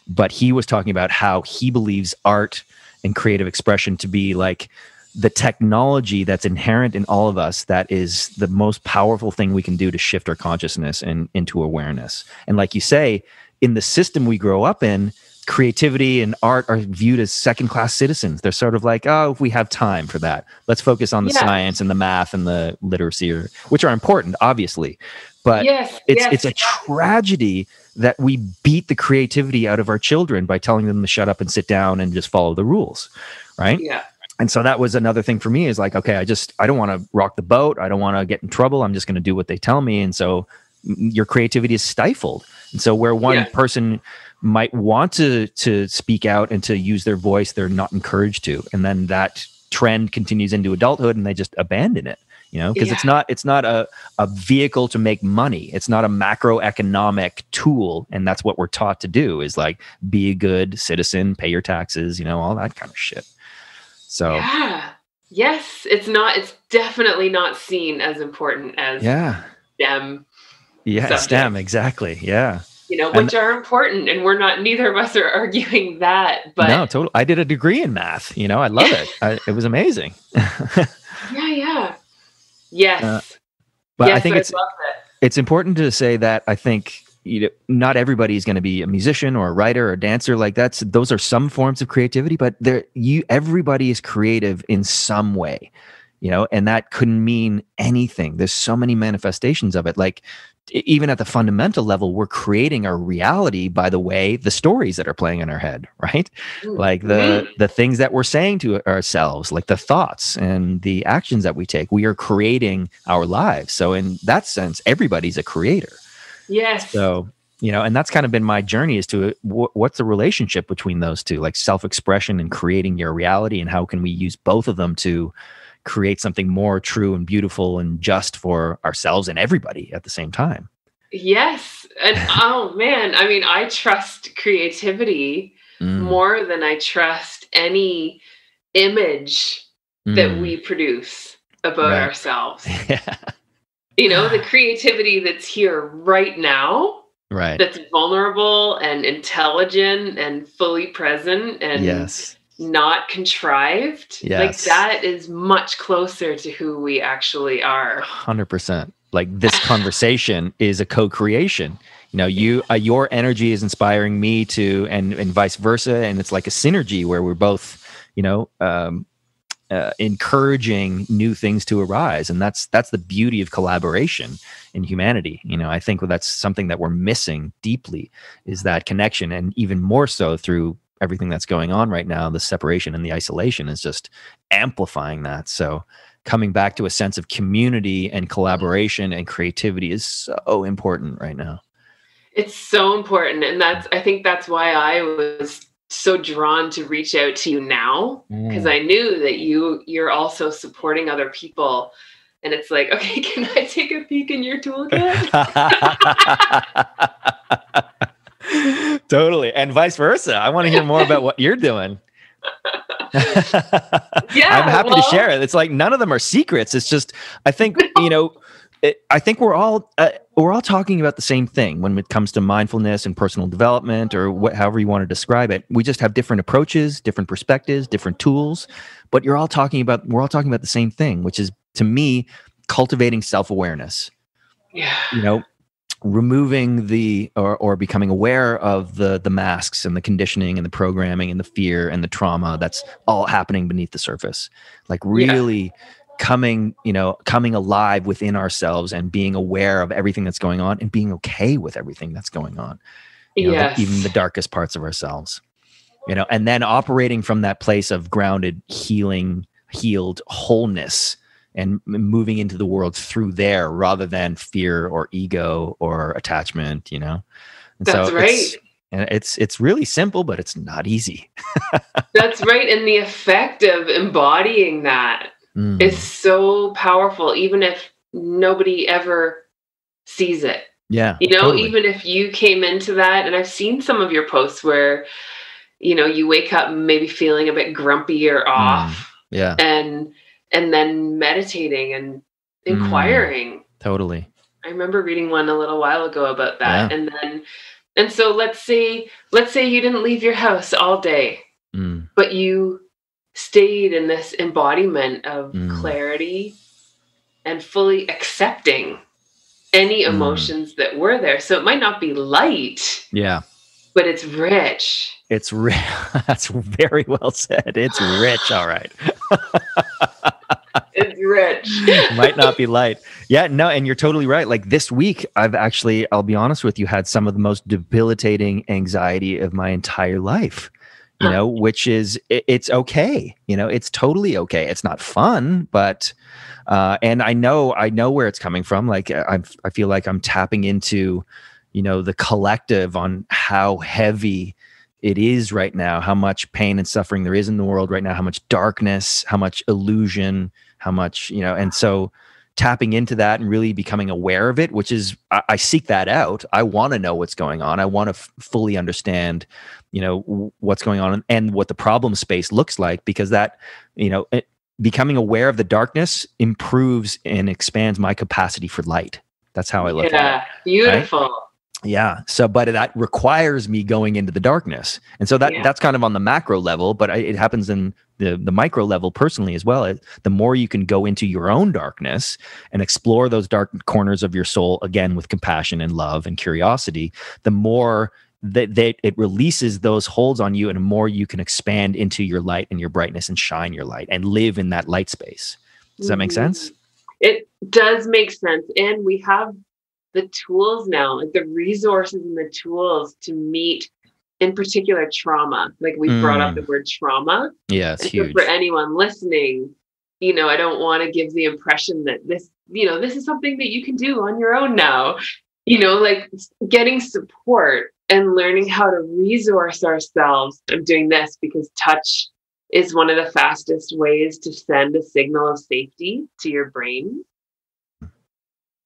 But he was talking about how he believes art and creative expression to be like the technology that's inherent in all of us that is the most powerful thing we can do to shift our consciousness and into awareness. And like you say, in the system we grow up in, creativity and art are viewed as second-class citizens. They're sort of like, oh, if we have time for that, let's focus on the science and the math and the literacy, which are important, obviously. But it's a tragedy that we beat the creativity out of our children by telling them to shut up and sit down and just follow the rules, right? Yeah. And so that was another thing for me is like, okay, I don't want to rock the boat. I don't want to get in trouble. I'm just going to do what they tell me. And so your creativity is stifled. And so where one person might want to speak out and to use their voice, they're not encouraged to. And then that trend continues into adulthood and they just abandon it, because it's not a vehicle to make money. It's not a macroeconomic tool. And that's what we're taught to do is like, be a good citizen, pay your taxes, all that kind of shit. So yes, it's definitely not seen as important as STEM. Yeah, subjects. STEM, exactly. Yeah. Which are important, and neither of us are arguing that. But no, totally. I did a degree in math. I love it. It was amazing. Yeah. Yes. But I think it's important to say that I think not everybody is going to be a musician or a writer or a dancer. Like those are some forms of creativity, but everybody is creative in some way, and that couldn't mean anything. There's so many manifestations of it. Like even at the fundamental level, we're creating our reality by the way, the stories that are playing in our head, right? Like the things that we're saying to ourselves, like the thoughts and the actions that we take, we are creating our lives. So in that sense, everybody's a creator. Yes. So, and that's kind of been my journey as to what's the relationship between those two, like self-expression and creating your reality, and how can we use both of them to create something more true and beautiful and just for ourselves and everybody at the same time. Yes. And oh man, I trust creativity more than I trust any image that we produce about ourselves. The creativity that's here right now, right? That's vulnerable and intelligent and fully present and not contrived. Like that is much closer to who we actually are. 100%. Like this conversation is a co-creation. Your energy is inspiring me to, and vice versa. And it's like a synergy where we're both, encouraging new things to arise. And that's the beauty of collaboration in humanity. I think that's something that we're missing deeply, is that connection. And even more so through everything that's going on right now, the separation and the isolation is just amplifying that. So coming back to a sense of community and collaboration and creativity is so important right now. It's so important. And I think that's why I was so drawn to reach out to you now, because I knew that you're also supporting other people. And it's like, okay, can I take a peek in your toolkit? Totally. And vice versa. I want to hear more about what you're doing. I'm happy to share it. It's like none of them are secrets. It's just, I think, I think we're all talking about the same thing when it comes to mindfulness and personal development, or however you want to describe it. We just have different approaches, different perspectives, different tools, but we're all talking about the same thing, which is, to me, cultivating self-awareness. Yeah. Removing or becoming aware of the masks and the conditioning and the programming and the fear and the trauma that's all happening beneath the surface. Like really coming alive within ourselves and being aware of everything that's going on and being okay with everything that's going on. Even the darkest parts of ourselves. And then operating from that place of grounded, healed wholeness, and moving into the world through there rather than fear or ego or attachment, And that's so right. It's really simple, but it's not easy. That's right. And the effect of embodying that is so powerful, even if nobody ever sees it. Yeah. Totally. Even if you came into that, and I've seen some of your posts where, you wake up maybe feeling a bit grumpy or off. Yeah. And then meditating and inquiring. Totally. I remember reading one a little while ago about that. Yeah. And so let's say you didn't leave your house all day, but you stayed in this embodiment of clarity and fully accepting any emotions that were there. So it might not be light. Yeah. But it's rich. It's That's very well said. It's rich. All right. It's rich. Might not be light. Yeah, no, and you're totally right. Like this week, I'll be honest with you, had some of the most debilitating anxiety of my entire life, which is, it's okay. It's totally okay. It's not fun, but, and I know where it's coming from. Like I feel like I'm tapping into, the collective on how heavy it is right now, how much pain and suffering there is in the world right now, how much darkness, how much illusion, how much, and so tapping into that and really becoming aware of it, which is, I seek that out. I want to know what's going on. I want to fully understand, what's going on and what the problem space looks like, because that, becoming aware of the darkness improves and expands my capacity for light. That's how I look at it. Yeah, beautiful. Right? Yeah. So, but that requires me going into the darkness. And so that's kind of on the macro level, but it happens in the micro level personally as well. The more you can go into your own darkness and explore those dark corners of your soul, again, with compassion and love and curiosity, the more that it releases those holds on you, and the more you can expand into your light and your brightness and shine your light and live in that light space. Does that make sense? It does make sense. And we have the tools now, like the resources and the tools to meet, in particular, trauma. Like we brought up the word trauma. Yeah, it's huge. So for anyone listening, I don't want to give the impression that this is something that you can do on your own now. Like getting support and learning how to resource ourselves. I'm doing this because touch is one of the fastest ways to send a signal of safety to your brain.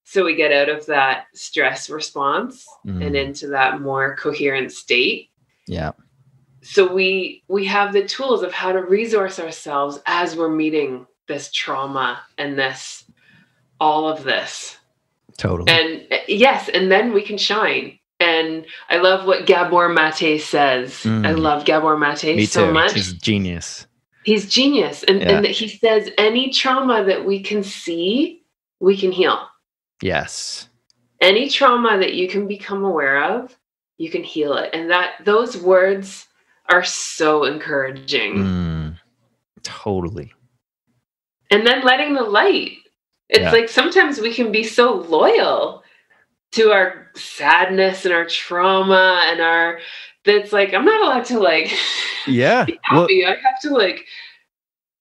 So we get out of that stress response and into that more coherent state. Yeah. So we have the tools of how to resource ourselves as we're meeting this trauma and all of this. Totally. And yes, and then we can shine. And I love what Gabor Mate says. I love Gabor Mate so much. He's genius. He's genius. And that he says any trauma that we can see, we can heal. Yes. Any trauma that you can become aware of, you can heal it. And those words are so encouraging. Totally. And then letting the light. It's like sometimes we can be so loyal to our sadness and our trauma and that's like, I'm not allowed to be happy. Well, I have to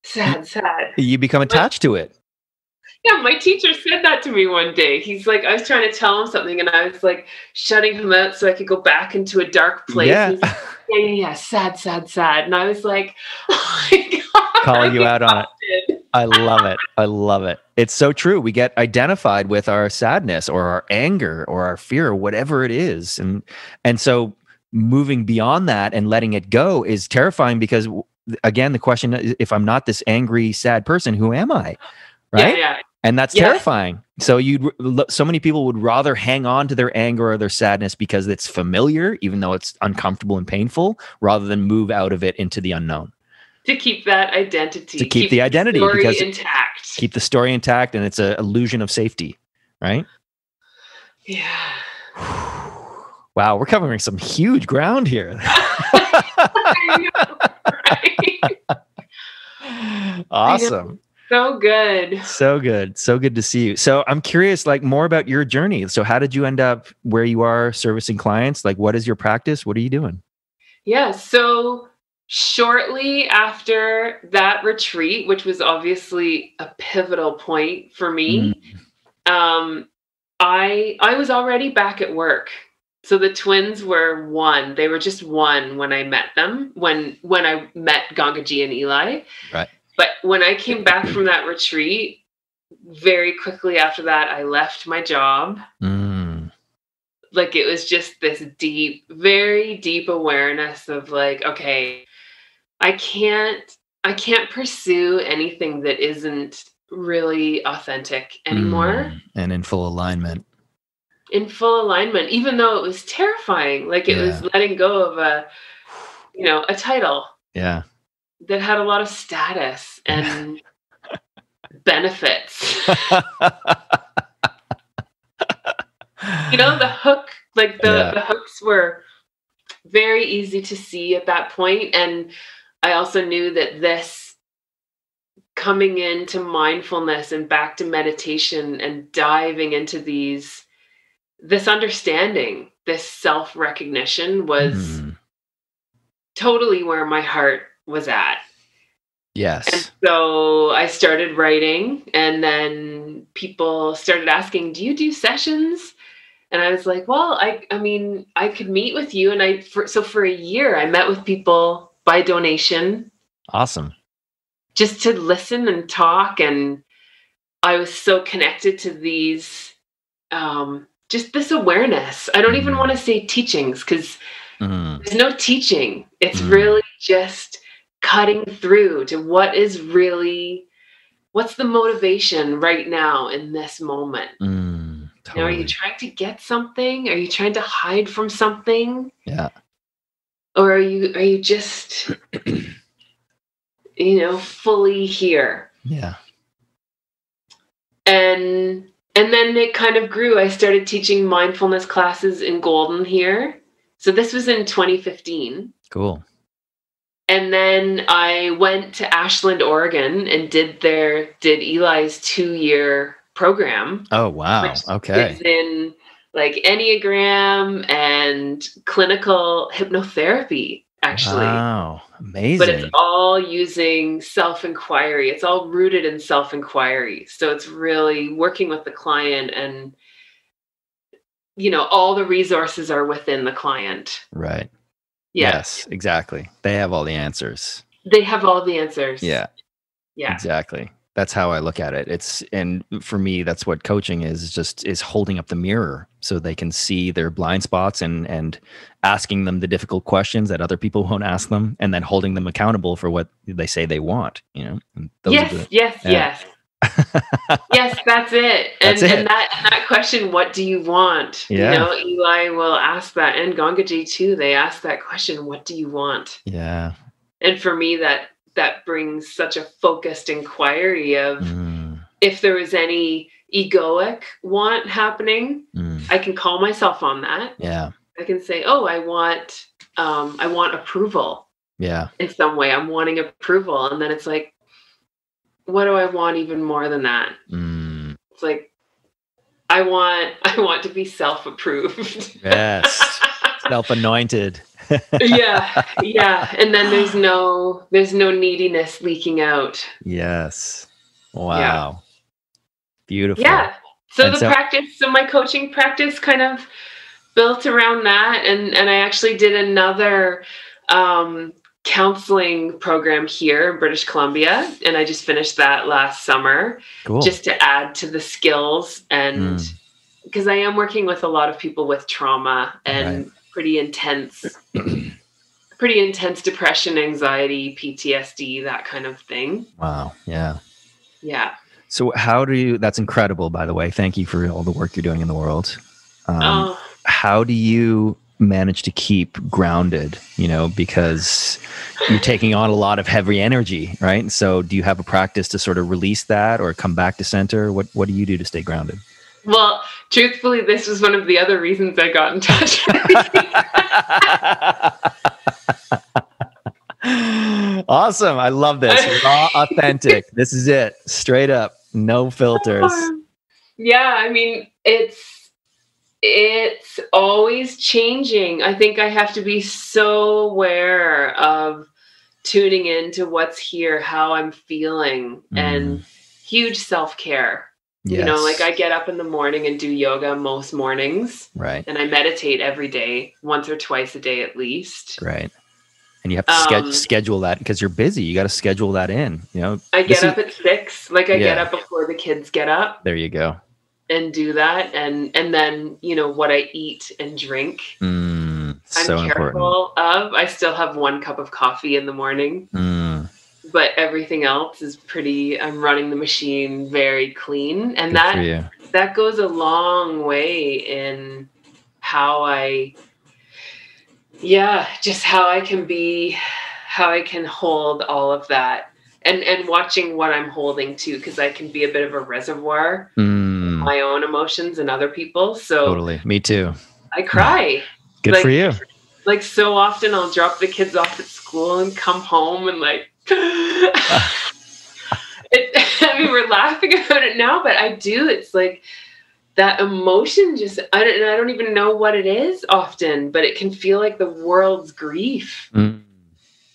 sad. You become attached to it. Yeah, my teacher said that to me one day. He's like, I was trying to tell him something and I was like shutting him out so I could go back into a dark place. Yeah. He's like, yeah. Sad. And I was like, oh my God. Calling you out on it. I love it. It's so true. We get identified with our sadness or our anger or our fear or whatever it is. And so moving beyond that and letting it go is terrifying because, again, the question is, if I'm not this angry, sad person, who am I? Right? Yeah. And that's terrifying. So so many people would rather hang on to their anger or their sadness because it's familiar, even though it's uncomfortable and painful, rather than move out of it into the unknown. To keep that identity. To keep the identity. Story because intact. Keep the story intact, and it's an illusion of safety, right? Yeah. Wow, we're covering some huge ground here. I know, right? Awesome. So good. So good. So good to see you. So I'm curious, like, more about your journey. So how did you end up where you are servicing clients? Like, what is your practice? What are you doing? Yeah. So shortly after that retreat, which was obviously a pivotal point for me, I was already back at work. So the twins were one. They were just one when I met them, when I met Gangaji and Eli. Right. But when I came back from that retreat, very quickly after that, I left my job. Like, it was just this deep, very deep awareness of like, okay, I can't pursue anything that isn't really authentic anymore. And in full alignment. Even though it was terrifying. Like, it was letting go of a title. Yeah. That had a lot of status and benefits. The hook, like the hooks were very easy to see at that point. And I also knew that this coming into mindfulness and back to meditation and diving into this understanding, this self-recognition was totally where my heart was at. Yes. And so I started writing, and then people started asking, do you do sessions? And I was like, well, I mean, I could meet with you. And so for a year, I met with people by donation. Awesome. Just to listen and talk. And I was so connected to these, just this awareness. I don't even want to say teachings, because there's no teaching. It's really just cutting through to what's the motivation right now in this moment. Totally. Are you trying to get something? Are you trying to hide from something? Yeah. Or are you just, fully here? Yeah. And then it kind of grew. I started teaching mindfulness classes in Golden here. So this was in 2015. Cool. And then I went to Ashland, Oregon, and did Eli's 2-year program. Oh, wow. Okay. It's in like Enneagram and clinical hypnotherapy, actually. Wow. Amazing. But it's all using self-inquiry. It's all rooted in self-inquiry. So it's really working with the client, and, all the resources are within the client. Right. Yeah. Yes, exactly. They have all the answers. Yeah. Yeah. Exactly. That's how I look at it. And for me, that's what coaching is holding up the mirror so they can see their blind spots and asking them the difficult questions that other people won't ask them, and then holding them accountable for what they say they want, And yes. Yes, that's it. And that question, what do you want? Yeah. Eli will ask that, and Gangaji too. They ask that question, what do you want? Yeah. And for me, that brings such a focused inquiry of if there was any egoic want happening, I can call myself on that. Yeah. I can say, oh, I want approval. Yeah. In some way, I'm wanting approval. And then it's like, what do I want even more than that? It's like, I want to be self-approved. Yes. Self-anointed. Yeah. And then there's no neediness leaking out. Yes. Wow. Yeah. Beautiful. Yeah. So my coaching practice kind of built around that. And I actually did another counseling program here in British Columbia. And I just finished that last summer. Cool. Just to add to the skills. And because I am working with a lot of people with trauma and pretty intense depression, anxiety, PTSD, that kind of thing. Wow. Yeah. Yeah. So how do you, that's incredible, by the way. Thank you for all the work you're doing in the world. Oh, How do you manage to keep grounded, because you're taking on a lot of heavy energy, right? So do you have a practice to sort of release that or come back to center? What do you do to stay grounded? well, truthfully, this was one of the other reasons I got in touch with you. Awesome. I love this. Raw, authentic. This is it. Straight up. No filters. Yeah, I mean, it's always changing. I think I have to be so aware of tuning into what's here, how I'm feeling, and huge self-care. Yes. Like I get up in the morning and do yoga most mornings. Right. And I meditate every day, once or twice a day at least. Right. And you have to schedule that because you're busy. You got to schedule that in, I get up at 6. Like I get up before the kids get up. There you go. And do that. And then, what I eat and drink. I'm so careful important. of. I still have 1 cup of coffee in the morning. But everything else is I'm running the machine very clean. And that goes a long way in how just how I can hold all of that and watching what I'm holding too, because I can be a bit of a reservoir of my own emotions and other people. So totally. Me too. I cry. Good for you. Like so often I'll drop the kids off at school and come home and I mean, we're laughing about it now, but I do. It's like that emotion I don't even know what it is often, but it can feel like the world's grief. And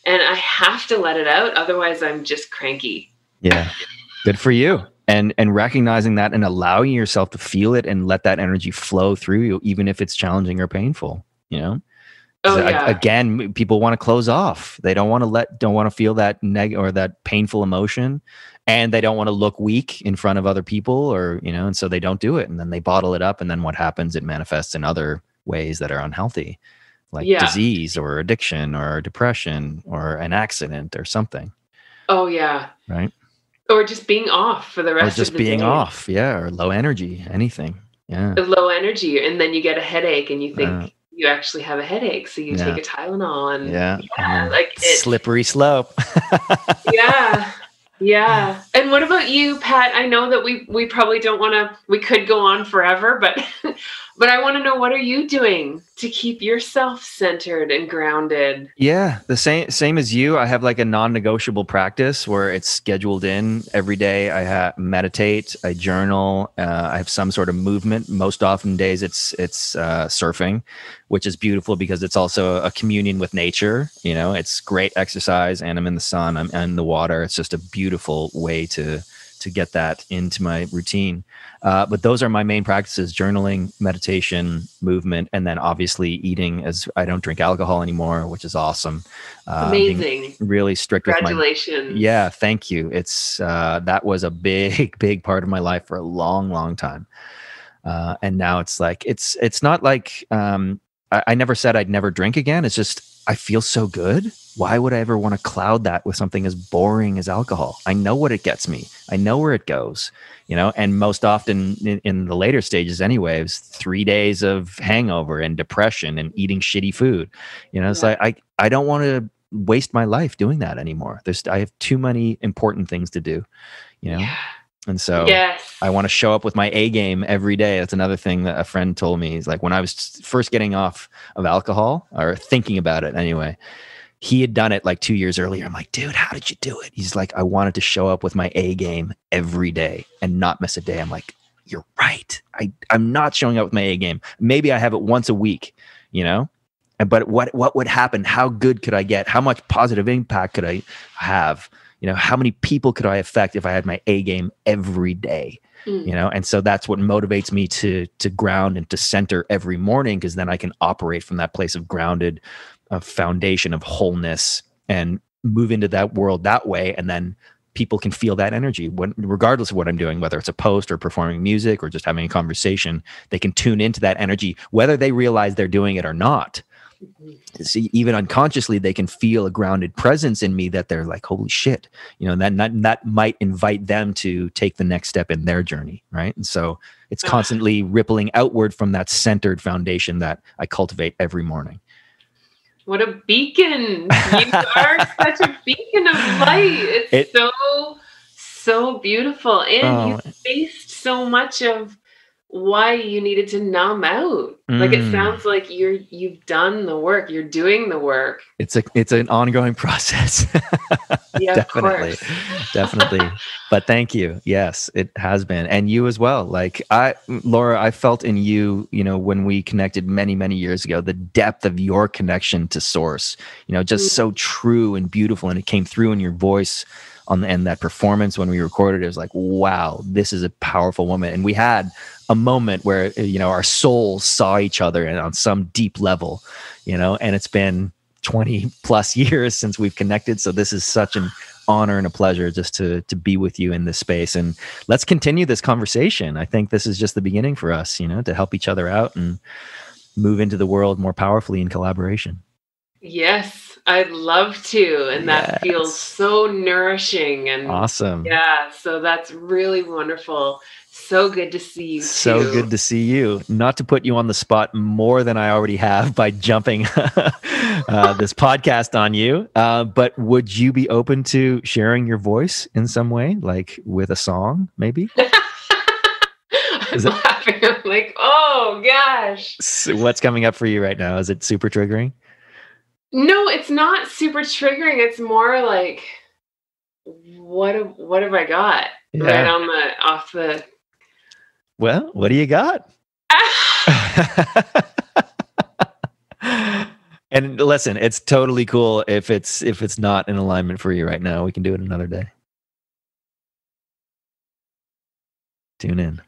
I have to let it out. Otherwise I'm just cranky. Yeah. Good for you. And recognizing that and allowing yourself to feel it and let that energy flow through you, even if it's challenging or painful, Oh, yeah. Again, people want to close off. They don't want to feel that or that painful emotion, and they don't want to look weak in front of other people, and so they don't do it, and then they bottle it up, and then what happens? It manifests in other ways that are unhealthy, like disease or addiction or depression or an accident or something. Oh yeah. Right. Or just being off for the rest of the day. Or just being off, or low energy, anything. Yeah. Low energy, and then you get a headache, and you think. You actually have a headache, so you take a Tylenol and like slippery slope. Yeah. And what about you, Pat? I know that we probably don't want to. We could go on forever, but I want to know, what are you doing to keep yourself centered and grounded? Yeah, the same as you. I have like a non-negotiable practice where it's scheduled in every day. I meditate, I journal, I have some sort of movement. Most often days it's surfing, which is beautiful because it's also a communion with nature. It's great exercise, and I'm in the sun, I'm in the water. It's just a beautiful way to get that into my routine. But those are my main practices: journaling, meditation, movement, and then obviously eating, as I don't drink alcohol anymore, which is awesome. Amazing. Really strict. Congratulations. Yeah, thank you. It's that was a big part of my life for a long time. And now it's like, it's not like, I never said I'd never drink again. It's just, I feel so good. Why would I ever want to cloud that with something as boring as alcohol? I know what it gets me. I know where it goes, and most often in the later stages anyway, it was 3 days of hangover and depression and eating shitty food. It's like, I don't want to waste my life doing that anymore. I have too many important things to do, And so I want to show up with my A game every day. That's another thing that a friend told me. He's like, when I was first getting off of alcohol, or thinking about it anyway, he had done it like 2 years earlier. I'm like, dude, how did you do it? He's like, I wanted to show up with my A game every day and not miss a day. I'm like, you're right. I'm not showing up with my A game. Maybe I have it once a week, but what would happen? How good could I get? How much positive impact could I have? How many people could I affect if I had my A game every day? And so that's what motivates me to ground and to center every morning, because then I can operate from that place of grounded, a foundation of wholeness, and move into that world that way. And then people can feel that energy regardless of what I'm doing, whether it's a post or performing music or just having a conversation. They can tune into that energy, whether they realize they're doing it or not. See, even unconsciously, they can feel a grounded presence in me that they're like, holy shit, that might invite them to take the next step in their journey. Right. And so it's constantly rippling outward from that centered foundation that I cultivate every morning. What a beacon. You are such a beacon of light. It's so beautiful. And you faced so much of why you needed to numb out. Like, it sounds like you've done the work. You're doing the work. It's an ongoing process. Yeah, definitely. Definitely. But thank you. Yes, it has been. And you as well. Like Laura, I felt in you, when we connected many, many years ago, the depth of your connection to source, just so true and beautiful. And it came through in your voice and that performance when we recorded. It was like, wow, this is a powerful woman. And we had a moment where, our souls saw each other and on some deep level, and it's been 20 plus years since we've connected. So this is such an honor and a pleasure just to be with you in this space. And let's continue this conversation. I think this is just the beginning for us, to help each other out and move into the world more powerfully in collaboration. Yes, I'd love to. And that feels so nourishing and awesome. Yeah. So that's really wonderful. So good to see you too. So good to see you. Not to put you on the spot more than I already have by jumping this podcast on you, but would you be open to sharing your voice in some way, like with a song, maybe? I'm laughing. I'm like, oh gosh. So what's coming up for you right now? Is it super triggering? No, it's not super triggering. It's more like, what have I got? Right off the. Well, what do you got? And listen, it's totally cool if it's not in alignment for you right now. We can do it another day. Tune in.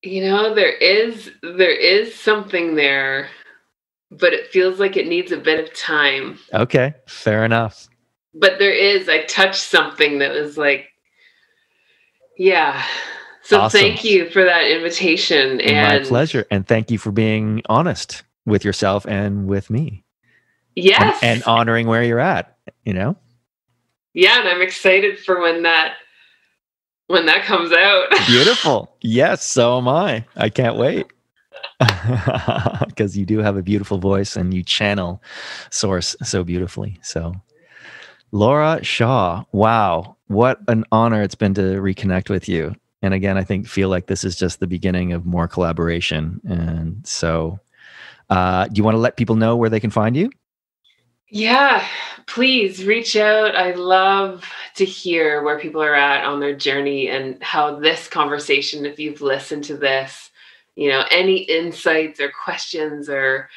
There is something there, but it feels like it needs a bit of time. Okay, fair enough. But I touched something that was like, yeah. So awesome. Thank you for that invitation. My pleasure. And thank you for being honest with yourself and with me. Yes. And honoring where you're at, Yeah, and I'm excited for when that comes out. Beautiful. Yes, so am I. I can't wait. Because you do have a beautiful voice and you channel source so beautifully. So Laura Shaw, wow, what an honor it's been to reconnect with you. And again, I feel like this is just the beginning of more collaboration. And so do you want to let people know where they can find you? Yeah, please reach out. I love to hear where people are at on their journey and how this conversation, if you've listened to this, any insights or questions, or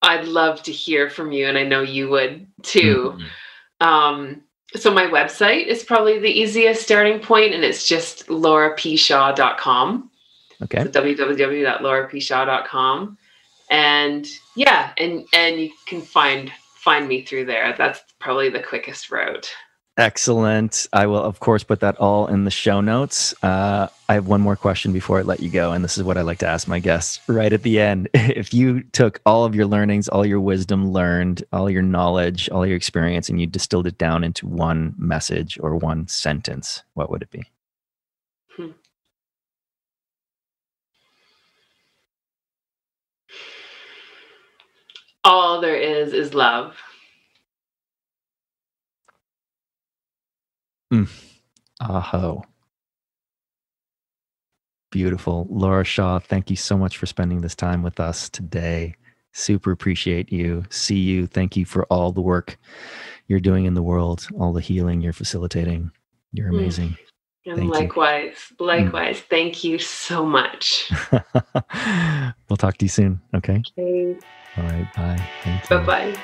I'd love to hear from you. And I know you would too. Mm-hmm. So my website is probably the easiest starting point, and it's just laurapshaw.com. Okay. So www.laurapshaw.com. And yeah, and you can find me through there. That's probably the quickest route. Excellent. I will, of course, put that all in the show notes. I have one more question before I let you go, and this is what I like to ask my guests right at the end. If you took all of your learnings, all your wisdom learned, all your knowledge, all your experience, and you distilled it down into one message or one sentence, what would it be? All there is love. Aho. Beautiful. Laura Shaw, thank you so much for spending this time with us today. Super appreciate you. See you. Thank you for all the work you're doing in the world, all the healing you're facilitating. You're amazing. And likewise. Thank you so much. We'll talk to you soon. Okay. All right. Bye. Thank you. Bye-bye.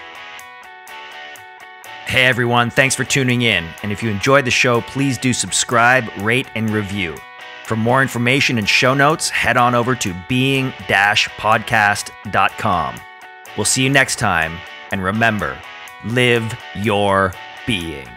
Hey everyone, thanks for tuning in. And if you enjoyed the show, please do subscribe, rate, and review. For more information and show notes, head on over to being-podcast.com. We'll see you next time. And remember, live your being.